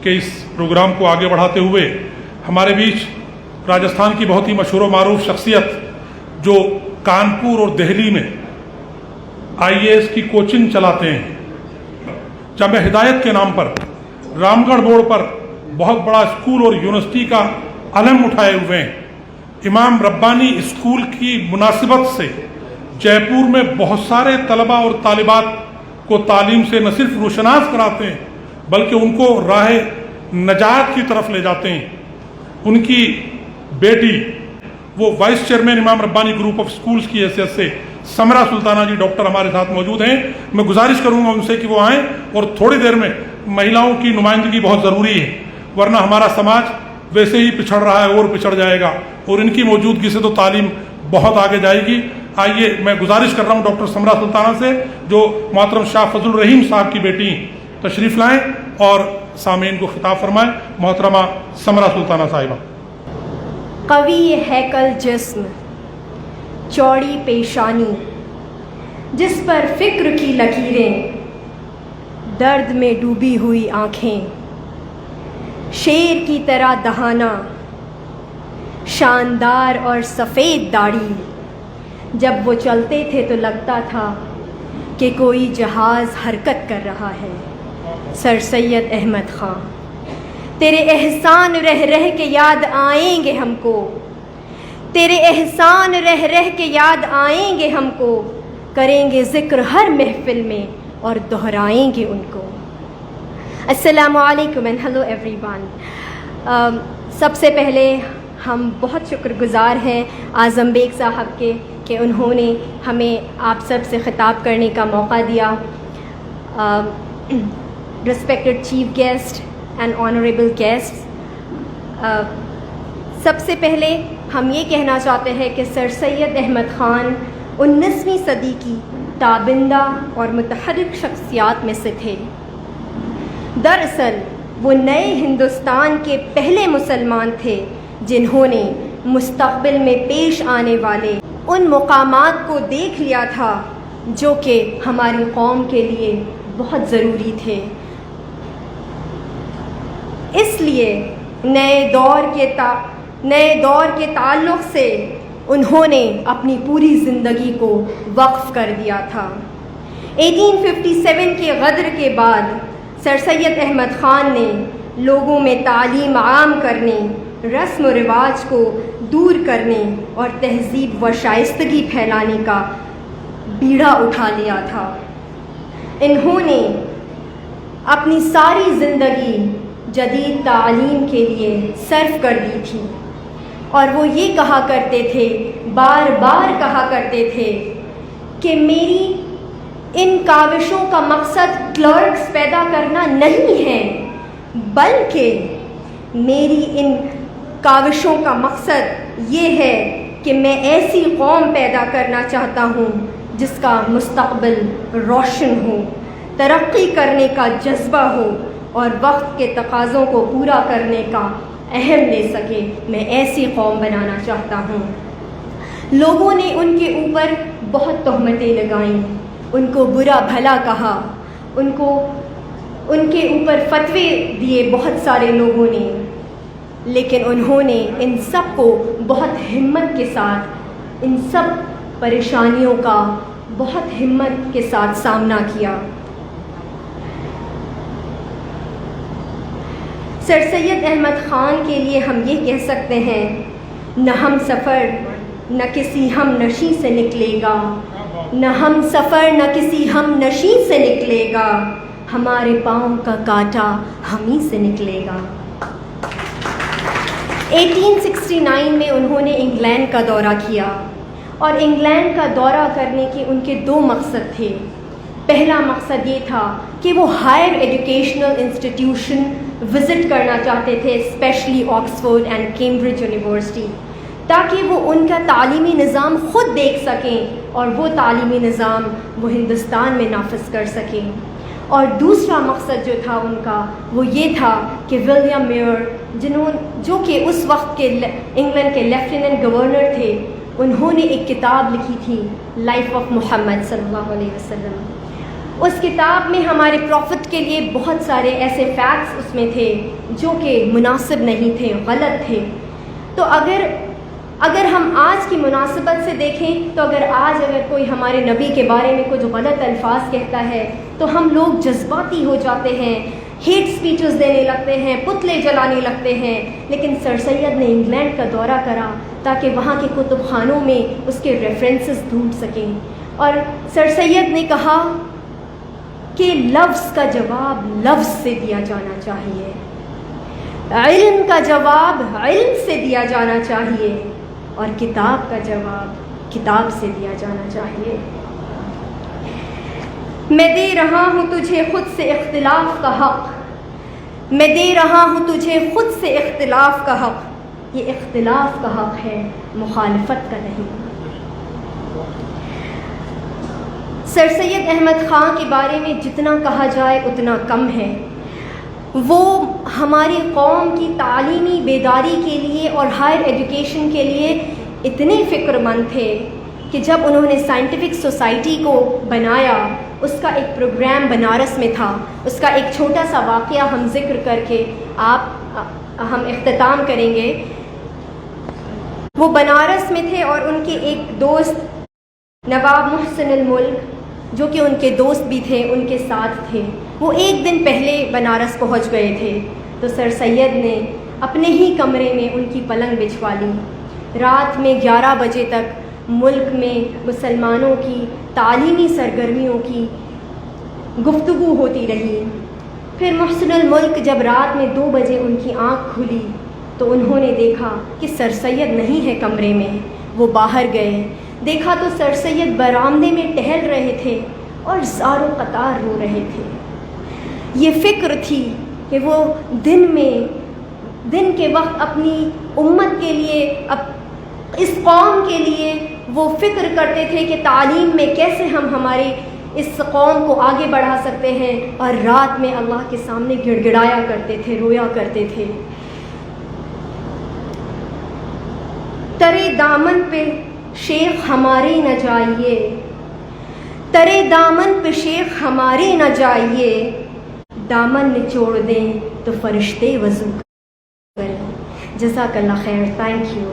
के इस प्रोग्राम को आगे बढ़ाते हुए हमारे बीच राजस्थान की बहुत ही मशहूर व मारूफ शख्सियत जो कानपुर और दिल्ली में IAS की कोचिंग चलाते हैं, जामिया हिदायत के नाम पर रामगढ़ बोर्ड पर बहुत बड़ा स्कूल और यूनिवर्सिटी का अलम उठाए हुए हैं। इमाम रब्बानी स्कूल की मुनासिबत से जयपुर में बहुत सारे तलबा और तालिबात को तालीम से न सिर्फ रोशनास कराते हैं बल्कि उनको राह नजात की तरफ ले जाते हैं। उनकी बेटी वो वाइस चेयरमैन इमाम रब्बानी ग्रुप ऑफ स्कूल्स की हैसियत से समरा सुल्ताना जी डॉक्टर हमारे साथ मौजूद हैं। मैं गुजारिश करूंगा उनसे कि वो आएँ और थोड़ी देर में महिलाओं की नुमाइंदगी बहुत ज़रूरी है, वरना हमारा समाज वैसे ही पिछड़ रहा है और पिछड़ जाएगा और इनकी मौजूदगी से तो तालीम बहुत आगे जाएगी। आइए मैं गुजारिश कर रहा हूँ डॉक्टर समरा सुल्ताना से, जो मोहतरम शाह फजल रहीम साहब की बेटी तशरीफ़ लाएँ और सामीन को खिताब फरमाएँ। मोहतरमा समरा सुल्ताना साहिबा। कवी हैकल जिस्म, चौड़ी पेशानी, जिस पर फिक्र की लकीरें, दर्द में डूबी हुई आँखें, शेर की तरह दहाना, शानदार और सफ़ेद दाढ़ी। जब वो चलते थे तो लगता था कि कोई जहाज़ हरकत कर रहा है। सर सैयद अहमद ख़ान, तेरे एहसान रह रह के याद आएंगे हमको, तेरे एहसान रह रह के याद आएंगे हमको, करेंगे ज़िक्र हर महफिल में और दोहराएंगे उनको। अस्सलामु अलैकुम एंड हेलो एवरीवन। सबसे पहले हम बहुत शुक्रगुज़ार हैं आज़म बेग साहब के कि उन्होंने हमें आप सब से ख़िताब करने का मौका दिया। Respected chief guest and honourable guest, सबसे पहले हम ये कहना चाहते हैं कि सर सैयद अहमद ख़ान 19वीं सदी की ताबिंदा और मुतहर्रिक शख्सियात में से थे। दरअसल वो नए हिंदुस्तान के पहले मुसलमान थे जिन्होंने मुस्तक़बिल में पेश आने वाले उन मकामात को देख लिया था जो कि हमारी कौम के लिए बहुत ज़रूरी थे। इसलिए नए दौर के ताल्लुक़ से उन्होंने अपनी पूरी ज़िंदगी को वक्फ़ कर दिया था। 1857 के गदर के बाद सर सैयद अहमद ख़ान ने लोगों में तालीम आम करने, रस्म व रिवाज को दूर करने और तहज़ीब व शाइस्तगी फैलाने का बीड़ा उठा लिया था। इन्होंने अपनी सारी ज़िंदगी जदीद तालीम के लिए सर्फ कर दी थी और वो ये कहा करते थे, बार बार कहा करते थे कि मेरी इन काविशों का मकसद क्लर्क्स पैदा करना नहीं है, बल्कि मेरी इन काविशों का मकसद ये है कि मैं ऐसी कौम पैदा करना चाहता हूँ जिसका मुस्तक़बिल रोशन हो, तरक्की करने का जज्बा हो और वक्त के तकाज़ों को पूरा करने का अहम ले सके। मैं ऐसी कौम बनाना चाहता हूँ। लोगों ने उनके ऊपर बहुत तहमतें लगाईं, उनको बुरा भला कहा, उनके ऊपर फतवे दिए बहुत सारे लोगों ने, लेकिन उन्होंने इन सब को बहुत हिम्मत के साथ, इन सब परेशानियों का बहुत हिम्मत के साथ सामना किया। सर सैयद अहमद ख़ान के लिए हम ये कह सकते हैं, न हम सफ़र न किसी हम नशी से निकलेगा, न हम सफ़र न किसी हम नशी से निकलेगा, हमारे पाँव का कांटा हम ही से निकलेगा। 1869 में उन्होंने इंग्लैंड का दौरा किया और इंग्लैंड का दौरा करने के उनके दो मकसद थे। पहला मकसद ये था कि वो हायर एजुकेशनल इंस्टीट्यूशन विज़िट करना चाहते थे, specially Oxford and Cambridge university, ताकि वो उनका तालीमी निज़ाम ख़ुद देख सकें और वो तालीमी निज़ाम वो हिंदुस्तान में नाफिज कर सकें। और दूसरा मकसद जो था उनका वो ये था कि विलियम मेयर जो कि उस वक्त के इंग्लैंड के लेफ्टिनेंट गवर्नर थे, उन्होंने एक किताब लिखी थी लाइफ ऑफ मुहम्मद सल्लल्लाहु अलैहि वसल्लम। اس کتاب میں ہمارے پروفٹ کے لیے بہت سارے ایسے فیکٹس اس میں تھے جو کہ مناسب نہیں تھے، غلط تھے. تو اگر ہم آج کی مناسبت سے دیکھیں تو اگر کوئی ہمارے نبی کے بارے میں کچھ غلط الفاظ کہتا ہے تو ہم لوگ جذباتی ہو جاتے ہیں، ہیٹ سپیچز دینے لگتے ہیں، پتلے جلانے لگتے ہیں. لیکن سر سید نے انگلینڈ کا دورہ کرا تاکہ وہاں کے کتب خانوں میں اس کے ریفرنسز ڈھونڈ سکیں، اور سر سید نے کہا کہ لفظ کا جواب لفظ سے دیا جانا چاہیے، علم کا جواب علم سے دیا جانا چاہیے، اور کتاب کا جواب کتاب سے دیا جانا چاہیے. میں دے رہا ہوں تجھے خود سے اختلاف کا حق، میں دے رہا ہوں تجھے خود سے اختلاف کا حق. یہ اختلاف کا حق ہے، مخالفت کا نہیں. سر سید احمد خان کے بارے میں جتنا کہا جائے اتنا کم ہے. وہ ہماری قوم کی تعلیمی بیداری کے لیے اور ہائر ایجوکیشن کے لیے اتنے فکر مند تھے کہ جب انہوں نے سائنٹیفک سوسائٹی کو بنایا، اس کا ایک پروگرام بنارس میں تھا. اس کا ایک چھوٹا سا واقعہ ہم ذکر کر کے ہم اختتام کریں گے. وہ بنارس میں تھے اور ان کے ایک دوست نواب محسن الملک، جو کہ ان کے دوست بھی تھے، ان کے ساتھ تھے. وہ ایک دن پہلے بنارس پہنچ گئے تھے تو سر سید نے اپنے ہی کمرے میں ان کی پلنگ بچھوا لی. رات میں 11 بجے تک ملک میں مسلمانوں کی تعلیمی سرگرمیوں کی گفتگو ہوتی رہی. پھر محسن الملک جب رات میں 2 بجے ان کی آنکھ کھلی تو انہوں نے دیکھا کہ سر سید نہیں ہے کمرے میں. وہ باہر گئے، دیکھا تو سر سید برآمدے میں ٹہل رہے تھے اور زار و قطار رو رہے تھے. یہ فکر تھی کہ وہ دن کے وقت اپنی امت کے لیے، اس قوم کے لیے وہ فکر کرتے تھے کہ تعلیم میں کیسے ہم ہماری اس قوم کو آگے بڑھا سکتے ہیں، اور رات میں اللہ کے سامنے گڑ گڑایا کرتے تھے، رویا کرتے تھے. ترے دامن پہ شیخ ہمارے نہ جائیے، ترے دامن پہ شیخ ہمارے نہ جائیے، دامن نچوڑ دیں تو فرشتے وضو کریں. جزاک اللہ خیر. Thank you.